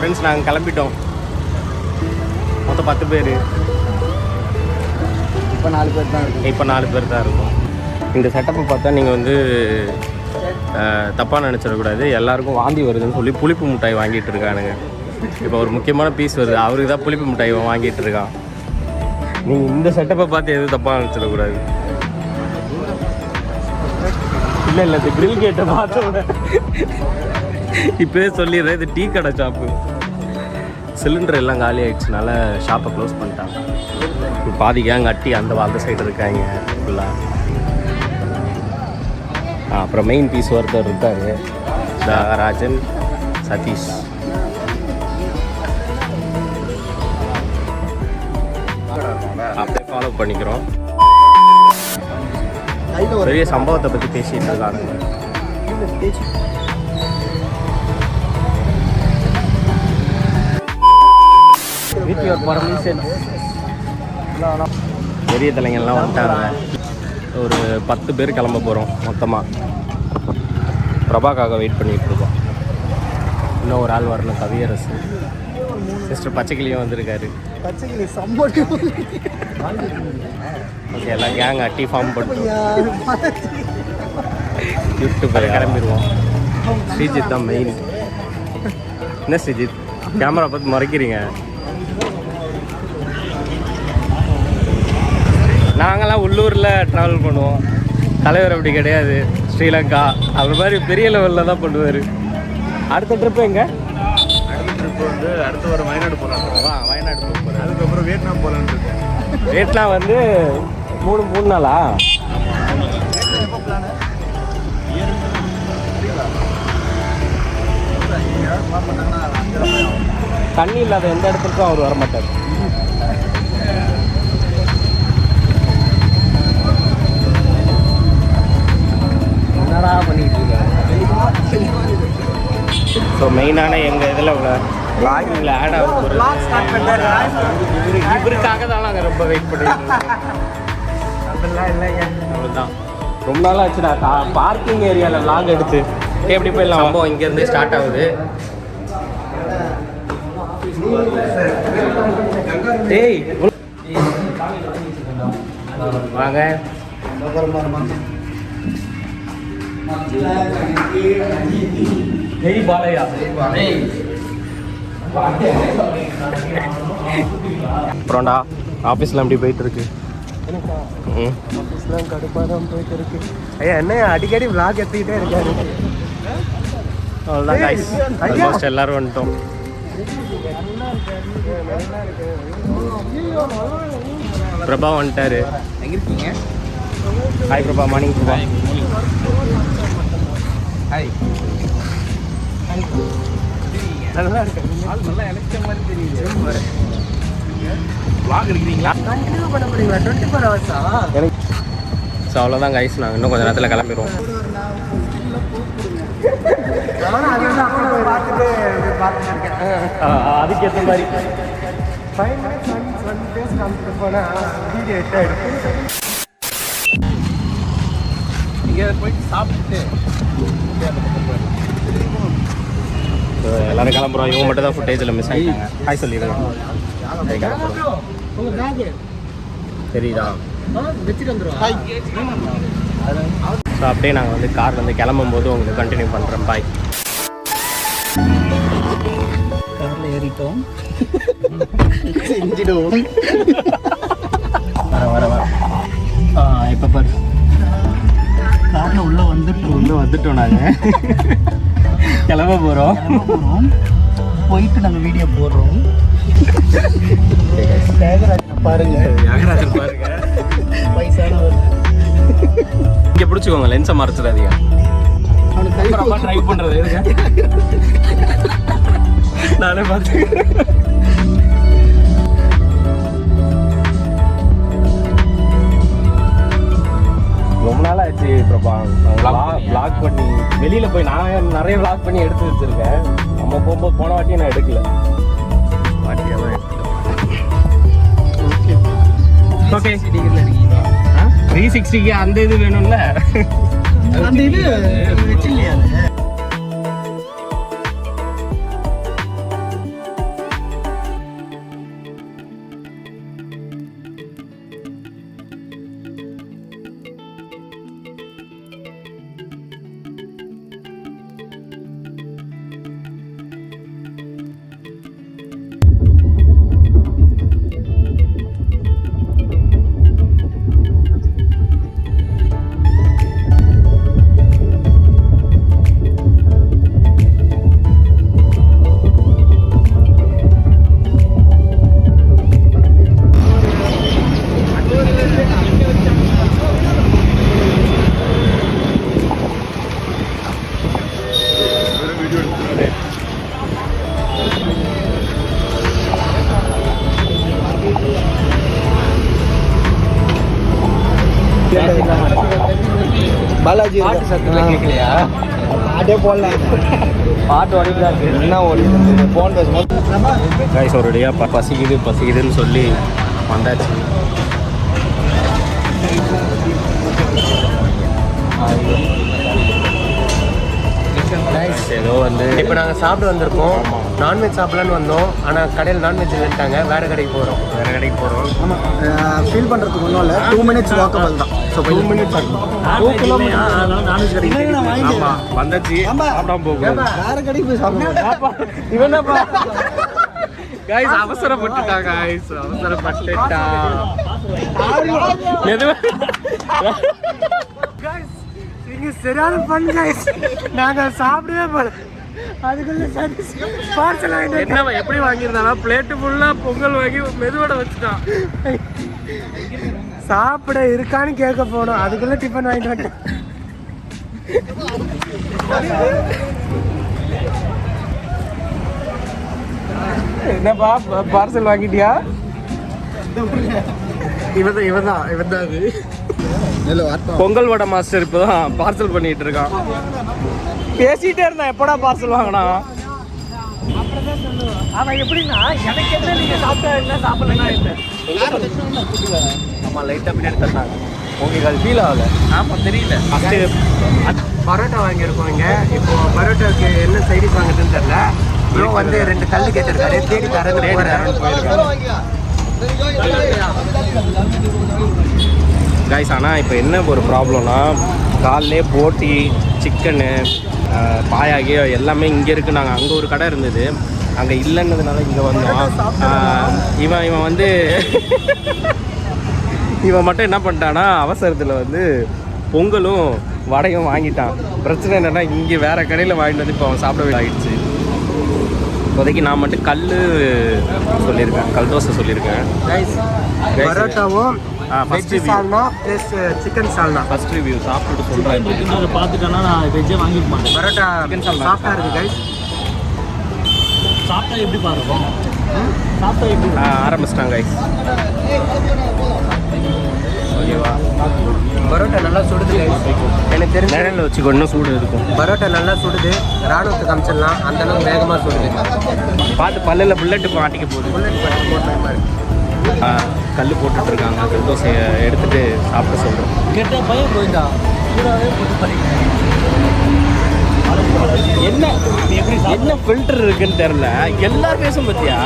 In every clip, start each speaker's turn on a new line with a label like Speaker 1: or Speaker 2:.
Speaker 1: Friends நாங்கள் கிளம்பிட்டோம். மொத்தம் 10 பேர்.
Speaker 2: இப்போ 4 பேர் தான் இருக்கும்.
Speaker 1: இப்போ 4 பேர் தான் இருக்கும். இந்த செட்டப்பை பார்த்தா நீங்கள் வந்து தப்பாக நினச்சிடக்கூடாது. எல்லாருக்கும் வாந்தி வருதுன்னு சொல்லி புளிப்பு மிட்டாய் வாங்கிட்டு இருக்கானுங்க. இப்போ ஒரு முக்கியமான பீஸ் வருது, அவருக்கு தான் புளிப்பு மிட்டாய் வாங்கிட்டு இருக்கான். நீங்கள் இந்த செட்டப்பை பார்த்து எதுவும் தப்பாக நினச்சிடக்கூடாது. இல்லை இல்லை, இந்த கிரில் கேட்டை பார்த்தோட இப்போவே சொல்லிடுறேன், இது டீ கடை ஷாப்பு. சிலிண்டர் எல்லாம் காலி ஆகிடுச்சுனால ஷாப்பை க்ளோஸ் பண்ணிட்டாங்க. பாதி கேங் அட்டி அந்த சைடு இருக்காங்க ஃபுல்லாக. அப்புறம் மெயின் பீஸ் ஒருத்தர் இருக்கார், ராஜன், சதீஷ். அப்படியே ஃபாலோ பண்ணிக்கிறோம். பெரிய சம்பவத்தை பற்றி பேசிகிட்டு இருக்காங்க. With your permission. பெரிய தலைங்கள்லாம் வந்துட்டாங்க. ஒரு 10 பேர் கிளம்ப போகிறோம் மொத்தமாக. பிரபாக்காக வெயிட் பண்ணிகிட்ருக்கோம். இன்னும் ஒரு ஆள் வரணும், கவியரசு. சிஸ்டர் பச்சைக்கிளியும் வந்திருக்காரு.
Speaker 2: பச்சைக்கிளி சம்பட்டு.
Speaker 1: ஓகே, எல்லாம் கேங் அட்டி ஃபார்ம் பண்ணிட்டு லிஃப்ட்டு போய் கிளம்பிடுவோம். ஸ்ரீஜித் தான் மெயின். என்ன ஸ்ரீஜித், கேமரா பார்த்து மறைக்கிறீங்க? நாங்கள்லாம் உள்ளூரில் ட்ராவல் பண்ணுவோம், தலைவர் அப்படி கிடையாது. ஸ்ரீலங்கா அது மாதிரி பெரிய லெவலில் தான் பண்ணுவார். அடுத்த ட்ரிப்பு எங்கே?
Speaker 2: அடுத்த ட்ரிப்பு வந்து அடுத்த ஒரு வயநாடு போகலாம்.
Speaker 1: வயநாடு போகிறேன்.
Speaker 2: அதுக்கப்புறம் வியட்நாம் போகலான்னு இருக்கேன்.
Speaker 1: வியட்நாம் வந்து 3 நாளா? தண்ணி இல்லாத எந்த இடத்துக்கும் அவர் வரமாட்டார். என்னடா பண்ணிட்டு இருக்காரு? ஸோ மெயினான எங்கள் இதில் வ்ளாகிங்கில் ஆட் ஆகும். இவருக்காக தான் நாங்கள் ரொம்ப வெயிட் பண்ணிட்டு அவ்வளோதான். ரொம்ப நாள் ஆச்சு நான் பார்க்கிங் ஏரியாவில் வ்ளாக் எடுத்து. எப்படி போயிடலாம்? சம்பவம் இங்கேருந்து ஸ்டார்ட் ஆகுது. டேய் வாங்க. ஜெய் பாலையா. அப்புறம்டா ஆஃபீஸில் எப்படி போயிட்டு இருக்கு? ஆஃபீஸ்லாம் கடுப்பாக தான் போயிட்டு இருக்கு. ஐயா என்ன அடிக்கடி விளாக் எடுத்துக்கிட்டே இருக்காரு. அவ்வளோதான் கைஸ், ஆல்மோஸ்ட் எல்லோரும் வந்துட்டோம். பிரபா வந்துட்டாரு.
Speaker 2: எங்கே இருக்கீங்க?
Speaker 1: Hi Prabha. Morning Prabha.
Speaker 2: Hi.
Speaker 1: நல்லா இருக்கு.
Speaker 2: நல்லா இழைச்ச மாதிரி தெரியுது. வ்ளாக் எடுக்கிறீங்களா? கண்டினியூ பண்ண முடியுங்களா? 24 ஹவர்ஸா?
Speaker 1: எனக்கு ஸோ அவ்வளோதான் கைஸ், நாங்கள் இன்னும் கொஞ்சம் நேரத்தில் கிளம்பிடுவோம். அதுக்கேற்ற மாதிரி 5 minutes 1 days காமிச்சிட்டு போனால் வீடியோ எடுத்து
Speaker 2: இங்கே போயிட்டு சாப்பிட்டு
Speaker 1: எல்லாரும் கிளம்புறோம். இவங்க மட்டும் தான் ஃபுட்டேஜில் மிஸ் ஆகிட்டாங்க. ஹாய் சொல்லிடுறோம். சரிதா? ஸோ அப்படியே நாங்கள் வந்து கார்லேருந்து கிளம்பும்போது உங்களுக்கு கண்டினியூ பண்ணுறோம். பாய்.
Speaker 2: காரில் ஏறிட்டோம், செஞ்சிடுவோம்.
Speaker 1: வர இப்போ பாரு,
Speaker 2: காரில் உள்ளே
Speaker 1: வந்துட்டோம் நாங்கள். கிளம்ப போகிறோம்.
Speaker 2: போயிட்டு நாங்கள் வீடியோ போடுறோம். தியாகராஜன் பாருங்க, வயசானவர்.
Speaker 1: இங்கே பிடிச்சிக்கோங்க, லென்ஸை மறைச்சிடாதீங்க. அவனுக்கு ட்ரை பண்ணுறது நானே பார்த்து. ரொம்ப நாள் ஆச்சு பிரபா வ்ளாக் பண்ணி. வெளியில் போய் நான் நிறைய வ்ளாக் பண்ணி எடுத்து வச்சுருக்கேன். நம்ம போகும்போது போன வாட்டியும் நான் எடுக்கல. ஓகே 360க்கு அந்த இது வேணும்ல,
Speaker 2: அந்த இது வச்சு இல்லையா? பாலாஜி
Speaker 1: பாட்டு சத்தம் கேட்கலையா?
Speaker 2: பாட்டே போடலாம்.
Speaker 1: பாட்டு வரைக்கும்
Speaker 2: என்ன ஒரு ஃபோன் பேசும்போது
Speaker 1: கைஸ் ஒரு வழியாக பசிக்குதுன்னு சொல்லி வந்தாச்சு. ஏதோ வந்து
Speaker 2: இப்போ நாங்கள் சாப்பிட்டு வந்திருக்கோம். நான்வெஜ் சாப்பிடலான்னு வந்தோம். ஆனால் கடையில் நான்வெஜ் இல்லைட்டாங்க. வேறு கடைக்கு போகிறோம்.
Speaker 3: ஆமாம், ஃபீல் பண்ணுறதுக்கு ஒன்றும் இல்லை. 2 minutes வாக்கபிள் தான். ஸோ 2 minutes ஆகும். 2 kilometers நான்வெஜ் கிடைக்கும்.
Speaker 1: ஆமாம் வந்தாச்சு, சாப்பிடாம போகும்.
Speaker 3: வேறு கடைக்கு போய் சாப்பிடுவோம்.
Speaker 1: இவன் கைஸ் அவசரப்பட்டுட்டா.
Speaker 2: இங்கே சரியான ஃபன் கைஸ். நாங்கள் சாப்பிடவே போகல. அதுக்குள்ள பார்சல் வாங்கிட்டு
Speaker 1: என்ன எப்படி வாங்கியிருந்தானா பிளேட்டு ஃபுல்லாக பொங்கல் வாங்கி மெதுவோட வச்சுட்டான்.
Speaker 2: சாப்பிட இருக்கான்னு கேட்க போனோம். அதுக்குள்ள டிஃபன் வாங்கிட்டு வந்துட்டேன். என்னப்பா பார்சல் வாங்கிட்டியா? இவன் தான் அது.
Speaker 3: இல்லை வார்த்தை
Speaker 1: பொங்கல் வடை மாஸ்டர் இப்போதான் பார்சல் பண்ணிட்டு இருக்கான். பேசிட்டே இருந்தான் எப்படா பார்சல் வாங்கினா.
Speaker 2: அவன் எப்படின்னா எனக்கு என்ன நீங்க சாப்பிட்டா என்ன சாப்பிடலன்னா என்ன.
Speaker 1: ஆமாம் லைட்டாக பின்னாடி தந்தாங்க. உங்களுக்கு அது ஃபீல் ஆகலை?
Speaker 2: ஆமாம் தெரியல.
Speaker 1: ஃபஸ்ட்டு
Speaker 2: பரோட்டா வாங்கியிருக்கோம் இங்கே. இப்போ பரோட்டாவுக்கு என்ன சைடிஸ் வாங்குறதுன்னு தெரியல. ப்ரோ வந்து 2 கல் கேட்டிருக்காரு. தேடி தரேன்னு போயிருக்காரு.
Speaker 1: கைஸ் ஆனால் இப்போ என்ன ஒரு ப்ராப்ளம்னா காலையிலே போட்டி சிக்கனு பாயாகி எல்லாமே இங்கே இருக்குது. நாங்கள் அங்கே ஒரு கடை இருந்தது, அங்கே இல்லைன்னதுனால இங்கே வந்தோம். இவன் வந்து இவன் மட்டும் என்ன பண்ணிட்டான்னா அவசரத்தில் வந்து பொங்கலும் வடையும் வாங்கிட்டான். பிரச்சனை என்னென்னா இங்கே வேறு கடையில் வாங்கிட்டு வந்து இப்போ அவன் சாப்பிட ஆகிடுச்சு. இப்போதைக்கு நான் மட்டும் சொல்லியிருக்கேன், கல் தோசை சொல்லியிருக்கேன்.
Speaker 2: பரோட்டாவும்
Speaker 1: ஃபஸ்ட்
Speaker 2: சால்னா ப்ளஸ் சிக்கன் சால்னா.
Speaker 1: ஃபஸ்ட் ரிவ்யூ சாப்பிட்டுட்டு சொல்கிறேன்.
Speaker 3: அதை பார்த்துட்டேன்னா நான் வெஜ்ஜே வாங்கிக்க மாட்டேன்.
Speaker 2: பரோட்டா
Speaker 1: சிக்கன் சால்னா
Speaker 2: சாஃப்டாக இருக்குது கைஸ்.
Speaker 3: சாப்பிட்டா எப்படி பாருப்போம்? சாப்பிட்டா எப்படி
Speaker 1: ஆரம்பிச்சிட்டாங்க கைஸ். ஓகேவா?
Speaker 2: பரோட்டா நல்லா சுடுது கைஸ். எனக்கு தெரிஞ்ச
Speaker 1: நேரில் வச்சுக்கோ, இன்னும் சூடு இருக்கும்.
Speaker 2: பரோட்டா நல்லா சுடுது. ராணுவத்துக்கு காமிச்சிடலாம், அந்த அளவுக்கு வேகமாக சுடுது.
Speaker 1: பார்த்து பல்லில் புல்லட் இப்போ ஆட்டிக்க போகுது.
Speaker 2: புல்லட் பட்டு போட்ட இருக்கு.
Speaker 1: கல் போட்டுட்டு இருக்காங்க. கல் தோசையை எடுத்துட்டு சாப்பிட சொல்கிறோம்.
Speaker 3: கேட்டால் பயம் போயிட்டா சூடாகவே போட்டு படிக்கிறேன்.
Speaker 1: என்ன ஃபில்டர் இருக்குன்னு தெரில. எல்லாரும் பேசும் பார்த்தியா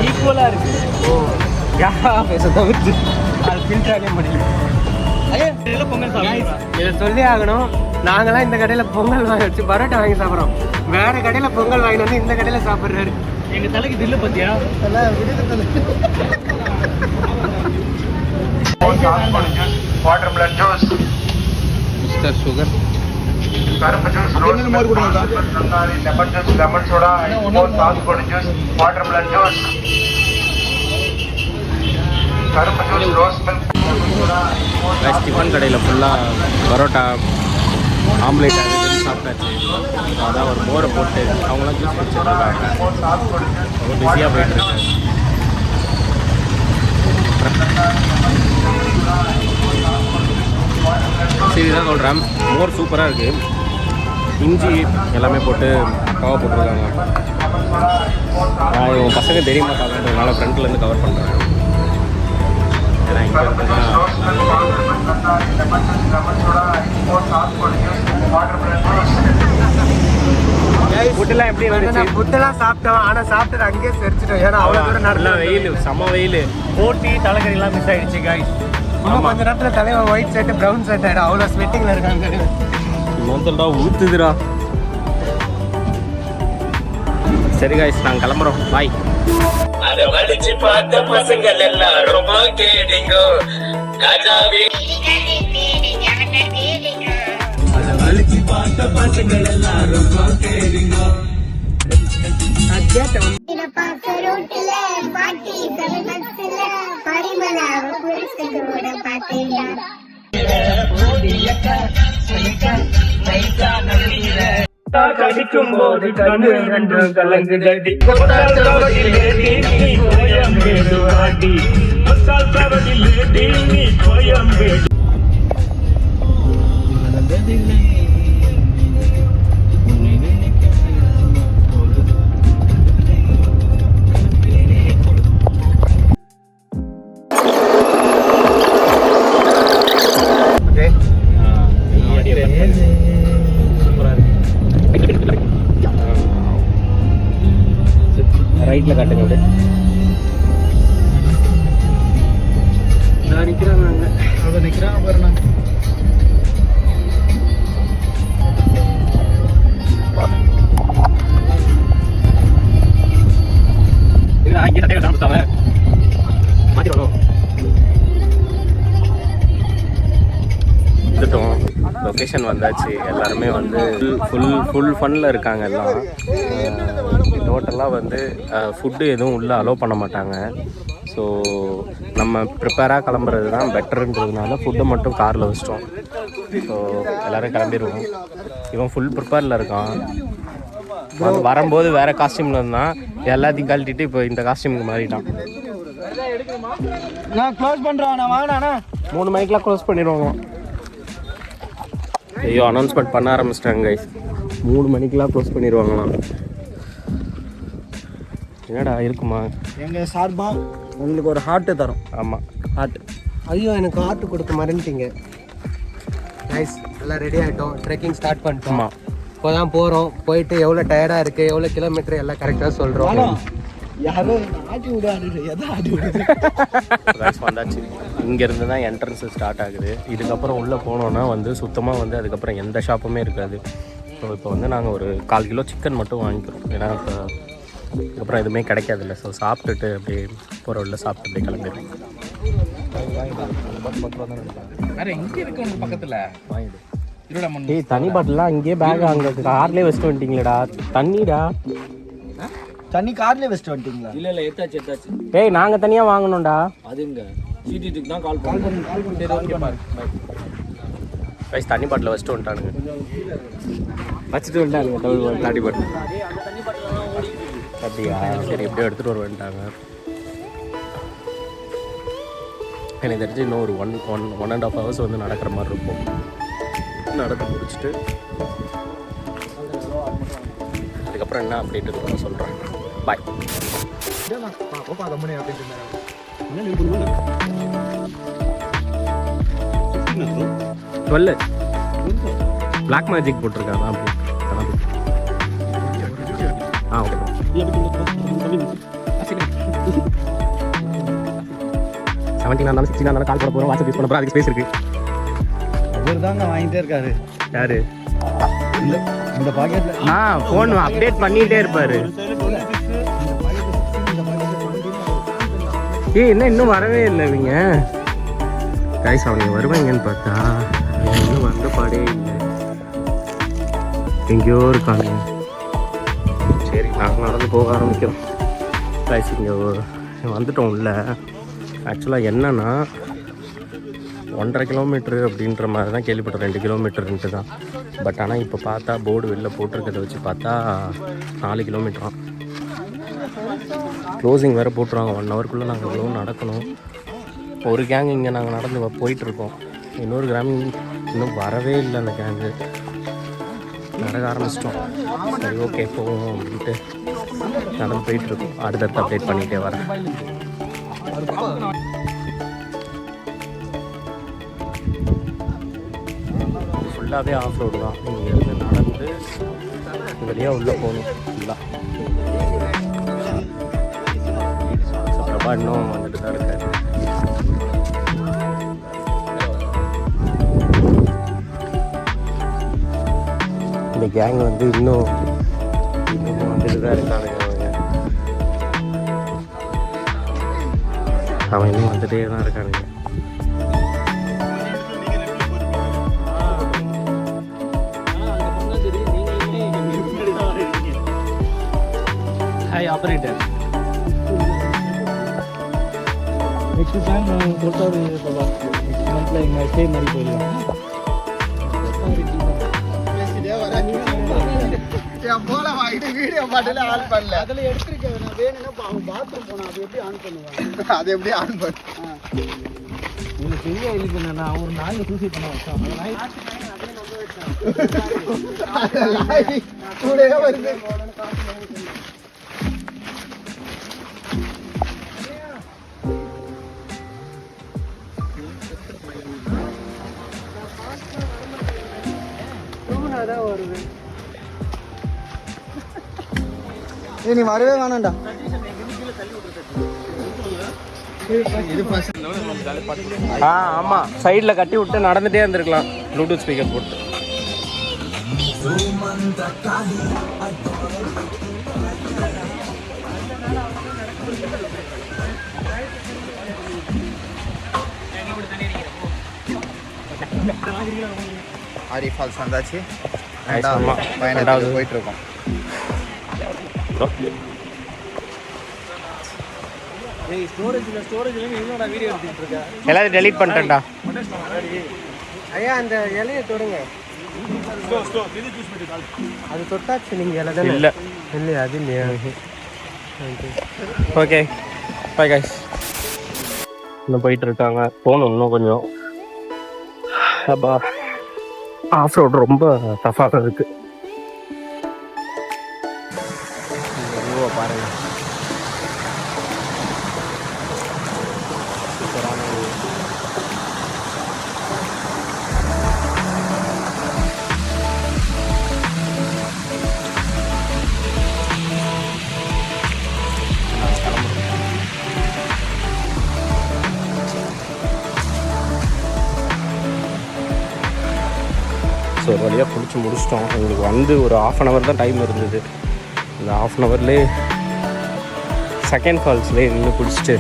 Speaker 1: ஈக்குவலாக இருக்கு.
Speaker 2: ஓ
Speaker 1: யாரா பேச தவிர்த்து
Speaker 2: அது ஃபில்டராகவே முடியல.
Speaker 3: பொங்கல் சாப்பிடுறேன்.
Speaker 2: இதை சொல்லி ஆகணும். நாங்களாம் இந்த கடையில் பொங்கல் வாங்கி வச்சு பரோட்டா வாங்கி சாப்பிட்றோம். வேற கடையில் பொங்கல் வாங்கி வந்து இந்த கடையில் சாப்பிட்றாரு.
Speaker 3: எங்கள் தலைக்கு தில்லு பார்த்தியா?
Speaker 4: வாட்டர்மெலன் ஜூஸ்,
Speaker 1: மிஸ்டர் சுகர்,
Speaker 4: கரும்பு ஜூஸ், ரோஸ் மில்க், தக்காளி, லெமன் ஜூஸ், லெமன் சோடா, சாத்துக்குடி ஜூஸ், வாட்டர்மெலன் ஜூஸ், கரும்பு ஜூஸ், ரோஸ் மில்க்.
Speaker 1: டிஃபன் கடையில் ஃபுல்லாக பரோட்டா ஆம்லேட் அது சாப்பிட்டாச்சு. அதான் ஒரு மோரை போட்டு அவங்களாம் ஜூஸ் குடிச்சிட்ருக்காங்க. ரொம்ப பிஸியாக போயிட்டுருக்கு. சரி தான் சொல்கிறேன். மோர் சூப்பராக இருக்குது. இஞ்சி எல்லாமே போட்டு கவர் போட்டிருக்காங்க. நான் இவன் பசங்க தெரிய மாட்டாங்கன்றதுனால ஃப்ரண்ட்லேருந்து கவர் பண்ணுறேன். ஏன்னா இங்கே ஃபுட்டெல்லாம் எப்படி இருந்துச்சு?
Speaker 2: ஃபுட்டெல்லாம் சாப்பிட்டோம். ஆனால் சாப்பிட்டது அங்கேயே செரிச்சிட்டோம். ஏன்னா அவ்வளோ தூரம்
Speaker 1: நல்லா
Speaker 2: நடந்து
Speaker 1: வெயில், செம்ம வெயில். போட்டி தலைக்கறிலாம் மிஸ் ஆகிடுச்சு காய்ஸ்.
Speaker 2: இன்னும் கொஞ்ச நேரத்தில் தலைவன் ஒயிட் ஷர்ட் ப்ரௌன் ஷர்ட் ஆகிடும். அவ்வளோ ஸ்வெட்டிங்கில் இருக்காங்க.
Speaker 1: மொத்தம்டா ஊற்றுதுடா. சரி காய்ஸ், நாங்கள் கிளம்புறோம். பாய்.
Speaker 5: அத வடிச்சு பார்த்த பசங்கள் எல்லாரும் கேடிங்கோ ராஜாவே. அத வடிச்சு பார்த்த பசங்கள் எல்லாரும் கேடிங்கோ.
Speaker 6: ரோட்டுல பாட்டி பஸ்ல பரிமளாவ புரிசத்தோட பாத்தீங்களா?
Speaker 5: கடிக்கும் போது கண்ணு ரெண்டும் கலங்குதடி. கொத்தால் தவறிலே நீ கோயம்பேடு வாடி. கொத்தால் தவறிலே நீ கோயம்பேடு.
Speaker 1: ரைட்டில் காட்டுங்க அப்படியே. நிற்கிறாங்க அங்கே, அதை நிற்கிறான் பாருண்ணா. லொக்கேஷன் வந்தாச்சு. எல்லாருமே வந்து ஃபுல் ஃபன்னில் இருக்காங்க எல்லாம். டோட்டலாக வந்து ஃபுட்டு எதுவும் உள்ளே அலோவ் பண்ண மாட்டாங்க. ஸோ நம்ம ப்ரிப்பேராக கிளம்புறது தான் பெட்டருன்றதுனால ஃபுட்டை மட்டும் காரில் வச்சிட்டோம். ஸோ எல்லோரும் கிளம்பிடுவோம். இவன் ஃபுல் ப்ரிப்பேரில் இருக்கான். வரும்போது வேறு காஸ்டியூமில் இருந்தான், எல்லாத்தையும் கழட்டிட்டு இப்போ இந்த காஸ்டியூமுக்கு மாறிட்டான்.
Speaker 3: நான் க்ளோஸ் பண்ணுறேன், நான் வாங்கினாண்ணா
Speaker 1: 3 மணிக்கெலாம் க்ளோஸ் பண்ணிடுவாங்க. ஐயோ, அனௌன்ஸ்மெண்ட் பண்ண ஆரம்பிச்சிட்டாங்க கைஸ். 3 மணிக்கெலாம் க்ளோஸ் பண்ணிடுவாங்களாம். என்னடா இருக்குமா?
Speaker 3: எங்கள் சார்பாக உங்களுக்கு ஒரு ஹார்ட்டு தரோம்.
Speaker 1: ஆமாம்,
Speaker 3: ஹார்ட்டு.
Speaker 2: ஐயோ, எனக்கு ஹார்ட்டு கொடுக்க மறந்துட்டீங்க. கைஸ் எல்லாம் ரெடி ஆகிட்டோம், ட்ரெக்கிங் ஸ்டார்ட் பண்ணிட்டோம். இப்போ தான் போகிறோம். போயிட்டு எவ்வளோ டயர்டாக இருக்குது, எவ்வளோ கிலோமீட்டர் எல்லாம் கரெக்டாக சொல்கிறோம்.
Speaker 3: யாரோ ஆட்டி விடாது, எதை ஆட்டி விடுது.
Speaker 1: வந்தாச்சு. இங்கேருந்து தான் என்ட்ரன்ஸு ஸ்டார்ட் ஆகுது. இதுக்கப்புறம் உள்ளே போனோன்னா வந்து சுத்தமாக வந்து அதுக்கப்புறம் எந்த ஷாப்புமே இருக்காது. ஸோ இப்போ வந்து நாங்கள் ஒரு 1/4 கிலோ சிக்கன் மட்டும் வாங்கிக்கிறோம். ஏன்னா இப்போ அதுக்கப்புறம் எதுவுமே கிடைக்காதில்ல. ஸோ சாப்பிட்டுட்டு அப்படியே போகிற உள்ள சாப்பிட்டு அப்படியே கிளம்பிடுவோம்.
Speaker 5: வேறு எங்கே இருக்கு உனக்கு பக்கத்தில்? வாங்கிடு.
Speaker 1: ஏய், தண்ணி பாட்டிலாம் இங்கேயே பேக் அங்கே கார்லேயே வச்சுட்டு வந்துட்டீங்களேடா. தண்ணிடா,
Speaker 3: தண்ணி கார்லேயே வச்சுட்டு வந்துட்டீங்களா?
Speaker 5: இல்லை எடுத்தாச்சு.
Speaker 1: ஏய், நாங்கள் தனியாக வாங்கணும்டா.
Speaker 5: அது இங்கே சிடிடிக்கு தான் கால் பண்ணி ஓகே பாரு.
Speaker 1: கைஸ் தண்ணி பாட்டில் வச்சுட்டு வந்துட்டானுங்க. வச்சுட்டு வந்துட்டானுங்க தண்ணி பாட்டில். அப்படியா? சரி, எப்படியோ எடுத்துகிட்டு வர வந்துட்டாங்க. எனக்கு தெரிஞ்சு இன்னும் ஒரு 1.5 ஹவர்ஸ் வந்து நடக்கிற மாதிரி இருக்கும். நடந்து முடிச்சுட்டு அதுக்கப்புறம் என்ன அப்டேட் இருக்குன்னு சொல்கிறேன். பாய். சொல்லு. பிளாக் மேஜிக் போட்டிருக்காங்க. அப்படி ஓகே. 17 இருந்தாலும் 16 இருந்தாலும் கால் பண்ண போகிறோம். வாட்ஸ்அப் யூஸ் பண்ண போகிறோம். அதுக்கு ஸ்பேஸ் இருக்குது.
Speaker 3: அவர் தாங்க வாங்கிட்டே இருக்காரு.
Speaker 1: யாரு?
Speaker 3: இந்த பாக்கெட்டில்
Speaker 1: ஃபோன் அப்டேட் பண்ணிகிட்டே இருப்பார். என்ன இன்னும் வரவே இல்லை இவங்க. கைஸ் அவங்க வருவாங்கன்னு பார்த்தா இன்னும் வந்த பாடே இல்லை. எங்கேயோ இருக்காங்க. சரி, நாங்கள் நடந்து போக ஆரம்பிக்கிறோம். கைஸ் இங்கே வந்துட்டோம் உள்ள. ஆக்சுவலாக என்னன்னா 1.5 கிலோமீட்ரு அப்படின்ற மாதிரி தான் கேள்விப்பட்டேன். 2 கிலோமீட்டருன்ட்டு தான். பட் ஆனால் இப்போ பார்த்தா போர்டு வெளில போட்டிருக்கிறத வச்சு பார்த்தா 4 கிலோமீட்டராம். க்ளோசிங் வேறு போட்டுருவாங்க. 1 ஹவருக்குள்ளே நாங்கள் இவ்வளோ நடக்கணும். ஒரு கேங் இங்கே நாங்கள் நடந்து போயிட்டுருக்கோம். இன்னொரு கேங் இன்னும் வரவே இல்லை. அந்த கேங்கு நடக்க ஆரம்பிச்சிட்டோம். சரி, ஓகே போவோம் அப்படின்ட்டு நடந்து போயிட்டுருக்கோம். அடுத்தடுத்து அப்டேட் பண்ணிகிட்டே வரேன். ஃபுல்லாகவே ஆஃப் ரோடு தான். இங்கேருந்து நடந்து வெளியாக உள்ளே போகணும் ஃபுல்லாக. பிரபா இன்னும் வந்துட்டு தான் இருக்காரு. இந்த கேங் வந்து இன்னும் வந்துட்டு தான் இருக்கானுங்க. அவன் இன்னும் வந்துட்டே தான் இருக்கானுங்க. Hi operator.
Speaker 3: நெக்ஸ்ட் டைம் சொல்லிட்டாரு. நெக்ஸ்ட் மந்த்ல எங்கள் ஸ்டே மாதிரி போயிடலாம். வீடியோ பாட்டில ஆன் பண்ணல. அதில் எடுத்துருக்கேன். நான் வேணும்னா அவங்க பாத்ரூம் போனேன். அது எப்படி ஆன் பண்ணுவாங்க? அது எப்படி ஆன் பண்ண உங்களுக்கு பெரிய எழுதி என்னன்னா ஒரு நாய் சூசைட் பண்ண வச்சோம். நாய் கூட வருது.
Speaker 2: அதான் வருது.
Speaker 3: ஏய் நீ வரவே வேணாம்டா.
Speaker 1: ஆமாம் சைடில் கட்டி விட்டு நடந்துகிட்டே இருந்திருக்கலாம் ப்ளூடூத் ஸ்பீக்கர் போட்டு.
Speaker 3: ஆரி ஃபால்ஸ் வந்தாச்சு.
Speaker 1: ஆமா.
Speaker 3: பயணத்துக்கு போயிட்டு இருக்கோம்.
Speaker 1: எல்லாத்தையும் டெலீட் பண்ணிட்டேன்டா.
Speaker 2: ஐயா அந்த இலையை தொடுங்க. அது தொட்டாச்சு நீங்கள் இலை தானே?
Speaker 1: இல்லை
Speaker 2: இல்லையா? அது இல்லையா?
Speaker 1: Okay bye guys. இன்னும் போயிட்டு இருக்காங்க. போகணும் இன்னும் கொஞ்சம். அப்பா ஆஃப் ரோடு ரொம்ப டஃபாக இருக்கு. பாருங்க ஸோ ஒரு வழியாக பிடிச்சி முடிச்சிட்டோம். எங்களுக்கு வந்து ஒரு 1/2 hour தான் டைம் இருந்தது. இந்த 1/2 hourலேயே செகண்ட் ஃபால்ஸ்லேயே நின்று பிடிச்சிட்டு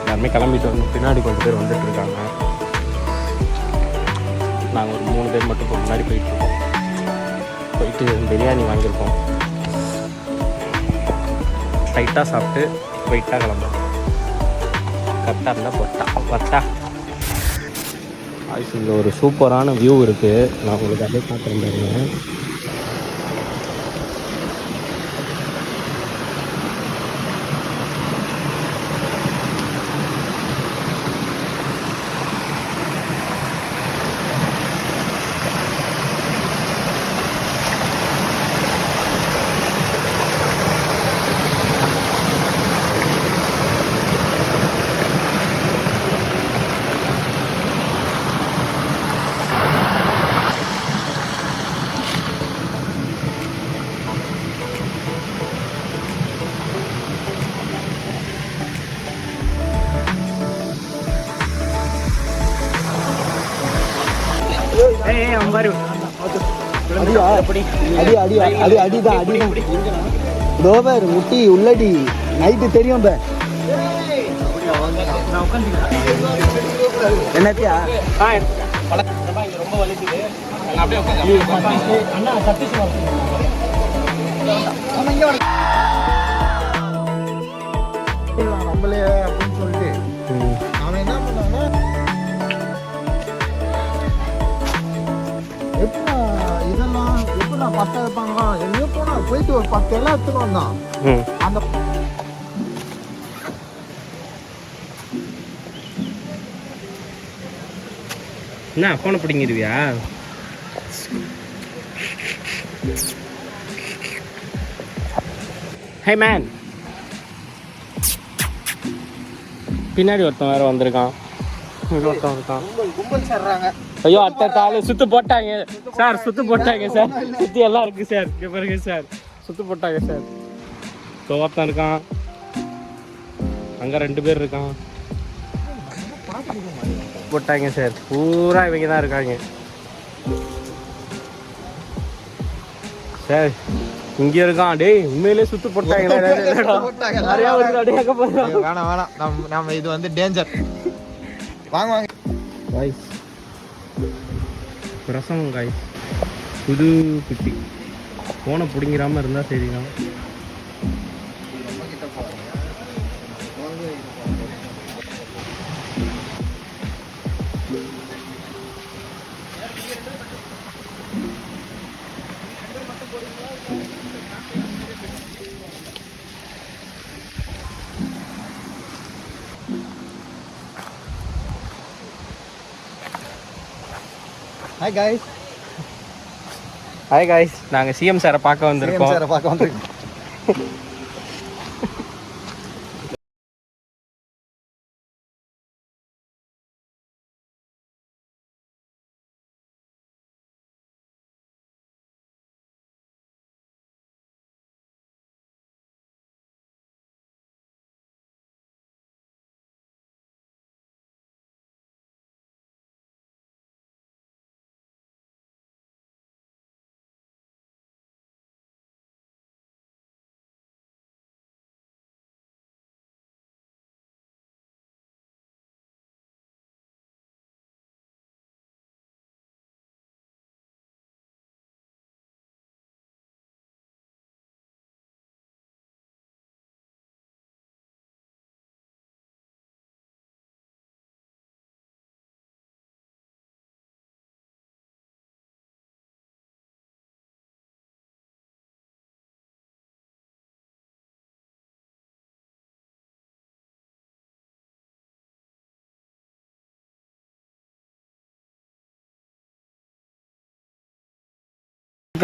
Speaker 1: எல்லாருமே கிளம்பிட்டு வந்து பின்னாடி கொஞ்சம் பேர் வந்துட்டுருக்காங்க. நாங்கள் ஒரு 3 பேர் மட்டும் இப்போ முன்னாடி போயிட்டுருக்கோம். போயிட்டு பிரியாணி வாங்கியிருக்கோம். டைட்டாக சாப்பிட்டு வெயிட்டாக கிளம்புறோம். கரெக்டாக இருந்தால் பட்டா இங்கே ஒரு சூப்பரான வியூ இருக்குது. நான் உங்களுக்கு அப்படியே காட்டுறேன் பாருங்க.
Speaker 3: முட்டி உள்ளடி நைட்டு தெரியும். என்னத்தியா
Speaker 1: ரொம்ப வலிக்குது.
Speaker 3: நம்மளே அப்படின்னு சொல்லிட்டு அவன் என்ன பண்ணான்னா இதெல்லாம் எப்படி நான் பஸ்ட்டாக இருப்பாங்களா எங்கேயோ போனா போயிட்டு ஒரு 10 எல்லாம் எடுத்துட்டு வந்தான். அந்த
Speaker 1: என்ன ஃபோனை பிடிங்கிருவியா? ஹே மேன், பின்னாடி ஒருத்தன் வேற வந்திருக்கான். ஒருத்தன் இருக்கான்.
Speaker 3: கும்பல் சேர்றாங்க.
Speaker 1: ஐயோ அத்தை தாலு சுத்து போட்டாங்க சார். சுத்து போட்டாங்க சார். சுத்தி எல்லாம் இருக்கு சார். இங்கே பாருங்க சார், சுத்து போட்டாங்க சார். ஒருத்தன் இருக்கான் அங்கே, 2 பேர் இருக்கான். போட்டாங்க சார். பூரா இவங்க தான் இருக்காங்க சார். இங்கே இருக்கான். டேய் உண்மையிலே சுத்து போட்டாங்க. நிறையா
Speaker 3: வேணாம் நம்ம இது வந்து டேஞ்சர். வாங்க
Speaker 1: காய்ஸ், ரசம் காய்ஸ், புது குட்டி. ஃபோனை பிடிங்கிறாமல் இருந்தால் சரிதான். ஹாய் காய்ஸ், நாங்கள் சிஎம் சாரை பார்க்க வந்திருக்கோம்.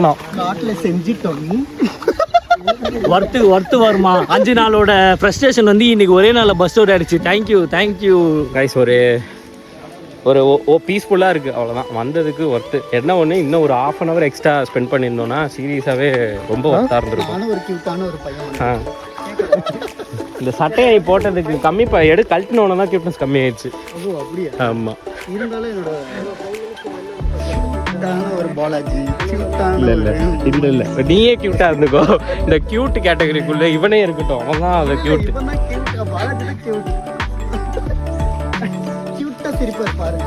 Speaker 3: காட்டுல செஞ்சிட்டோம்.
Speaker 5: ஒர்த்து வருமா? 5 நாளோட ஃப்ரஸ்ட்ரேஷன் வந்து இன்னைக்கு ஒரே நாளில் பஸ் அவுட் ஆயிடுச்சு. Thank you
Speaker 1: guys. ஒரு பீஸ்ஃபுல்லாக இருக்குது, அவ்வளோதான். வந்ததுக்கு ஒர்த்து. என்ன ஒன்று, இன்னும் ஒரு 1/2 hour எக்ஸ்ட்ரா ஸ்பெண்ட் பண்ணியிருந்தோன்னா சீரியஸாகவே ரொம்ப ஒர்த்தாக இருந்திருக்கும்.
Speaker 3: நானும் ஒரு கியூட்டான ஒரு பையன்.
Speaker 1: இந்த சட்டையை போட்டதுக்கு கம்மி கழட்டினோன்னு தான் கியூட்னஸ் கம்மி ஆயிடுச்சு.
Speaker 3: ஓ அப்படியா?
Speaker 1: ஆமாம்.
Speaker 3: இருந்தாலும் என்னோட ஒரு பாலாஜி
Speaker 1: இல்லை நீயே கியூட்டாக இருந்துக்கோ. இந்த கியூட் கேட்டகரிக்குள்ளே இவனே இருக்கட்டும், அவன் தான் அது கியூட்.
Speaker 3: பாலாஜி தான் கியூட். கியூட்டா சிரிப்பார் பாருங்க.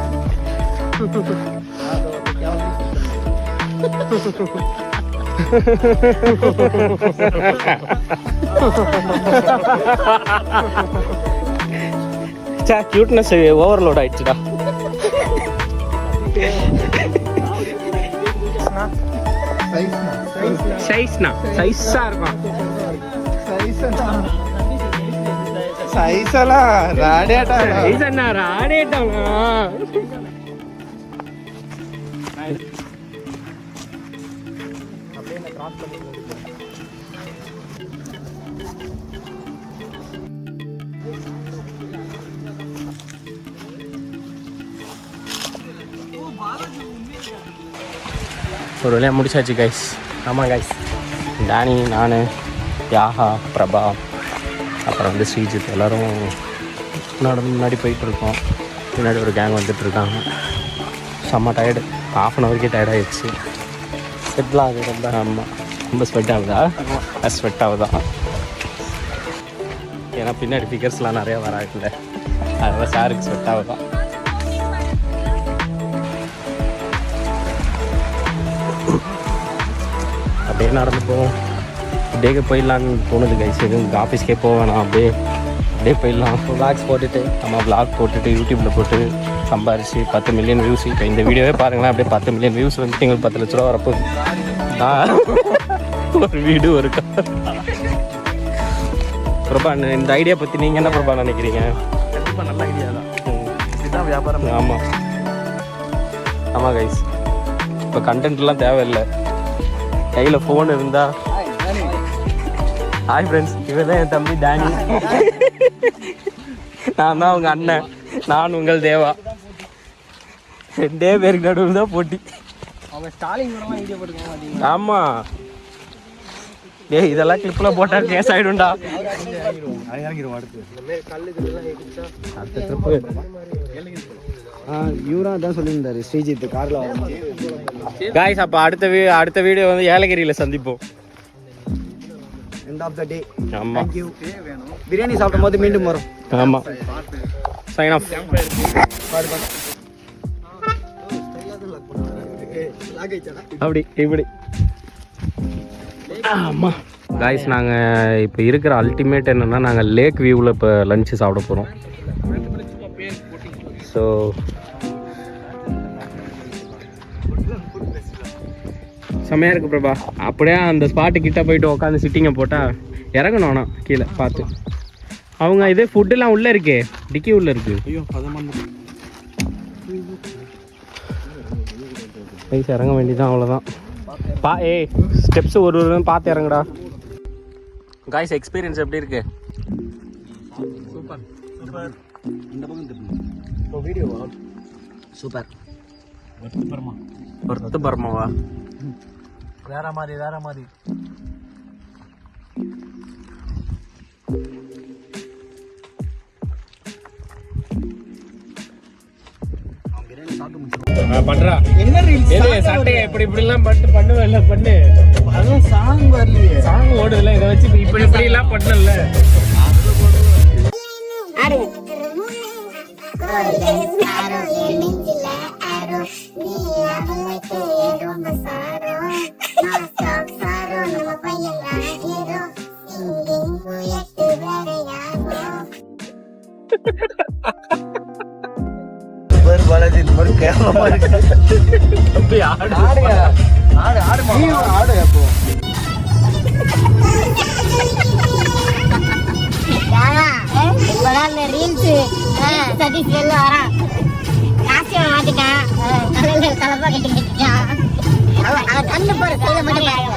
Speaker 1: கியூட்னஸ் ஓவர்லோட் ஆயிடுச்சுடா. சைஸா இருக்கும். ஒரு வழியாக முடிச்சாச்சு கைஸ். ஆமாம் கைஸ், டானி, நான், யாஹா, பிரபா, அப்புறம் வந்து ஸ்ரீஜித் எல்லோரும் முன்னாடி போயிட்டுருக்கோம். பின்னாடி ஒரு கேங் வந்துட்டுருக்காங்க. செம்ம டயர்டு, 1/2 hour டயர்டாகிடுச்சு. ஸ்வெட்லாம் ஆகுது ரொம்ப. ஆமாம், ரொம்ப ஸ்வெட் ஆகுதா? ஸ்வெட் ஆகுதா? ஏன்னா பின்னாடி ஃபிகர்ஸ்லாம் நிறையா வராதுல்ல, அதனால் சாருக்கு ஸ்வெட் ஆகுதான். அப்படியே நடந்து போவோம். அப்படியே போயிடலான்னு தோணுது கைஸ். எதுவும் ஆஃபீஸ்க்கே போக வேணாம், அப்படியே போயிடலாம். விளாக்ஸ் போட்டுட்டு, விளாக் போட்டுட்டு யூடியூப்பில் போட்டு சம்பாரிச்சு 10 million வியூஸ். இப்போ இந்த வீடியோவே பாருங்களேன், அப்படியே 10 million வியூஸ் வந்து எங்களுக்கு 10 லட்ச ரூபா வரப்போகுது. ஒரு வீடு ஒரு பிரபா, இந்த ஐடியா பற்றி நீங்கள் என்ன பிரபா நினைக்கிறீங்க?
Speaker 5: கண்டிப்பாக நல்ல ஐடியா தான். இதுதான் வியாபாரம்.
Speaker 1: ஆமாம் கைஸ், இப்போ கண்டென்ட்லாம் தேவையில்லை, கையில் ஃபோன் இருந்தால். ஹாய் ஃப்ரெண்ட்ஸ், இவர் தான் என் தம்பி டானி. நான் தான் உங்கள் அண்ணன், நான் உங்கள் தேவா. 2 பேருக்கு நடுவில் தான் போட்டி.
Speaker 3: அவங்க ஸ்டாலின் வீடியோ போட்டுருக்காங்க.
Speaker 1: ஆமாம், இதெல்லாம் கிளிப்பில் போட்டால் கேஸ் ஆகிடும்டா.
Speaker 3: இவரா தான் சொல்லியிருந்தாரு ஸ்ரீஜித் காரில் வரும்போது.
Speaker 1: காய்ஸ், அப்போ அடுத்த வீடியோ வந்து ஏலகிரியில் சந்திப்போம்.
Speaker 3: எண்ட் ஆஃப் த டே.
Speaker 1: ஆமாம்,
Speaker 3: தேங்க்யூ. பிரியாணி சாப்பிடும் போது மீண்டும் வரும்.
Speaker 1: ஆமாம், சைன் ஆஃப். அப்படி இப்படி. ஆமாம் காய்ஸ், நாங்கள் இப்போ இருக்கிற அல்டிமேட் என்னென்னா, நாங்கள் லேக் வியூவில் இப்போ லஞ்சு சாப்பிட போகிறோம். ஸோ செம்மையாக இருக்குது பிரபா. அப்படியே அந்த ஸ்பாட்டு கிட்டே போயிட்டு உட்காந்து சிட்டிங்கை போட்டால் இறங்கணும். ஆனால் கீழே பார்த்து அவங்க இதே ஃபுட்டுலாம் உள்ளே இருக்கே, டிக்கி உள்ளே இருக்குது. ஐயோ, கைஸ் இறங்க வேண்டியதான், அவ்வளோதான். ஸ்டெப்ஸ் ஒரு பார்த்து இறங்குடா. காய்ஸ், எக்ஸ்பீரியன்ஸ் எப்படி இருக்கு?
Speaker 3: சூப்பர். இந்த பக்கம் வீடியோவா? சூப்பர்.
Speaker 1: ஒர்த்து பர்மாவா?
Speaker 3: வேற மாதிரி.
Speaker 1: பண்றா
Speaker 3: என்ன ரீல்ஸ்?
Speaker 1: சட்டையை இப்படிலாம் பண்ணு.
Speaker 3: அதுவும் சாங் வரலையே.
Speaker 1: சாங் ஓடுதுல, இதை வச்சு இப்படி எல்லாம் பண்ணல.
Speaker 3: பாலாஜி இந்த மாதிரி கேவலமா இருக்கு. ஆடு அப்போ
Speaker 6: ரீல்ஸ் சதீஷ் வெளில வரான், காஸ்டியூம் மாத்திட்டான், தலையில கலப்பா கட்டிக்கிட்டான். அவன் கண்ணு போற சைட மட்டும் பாருங்க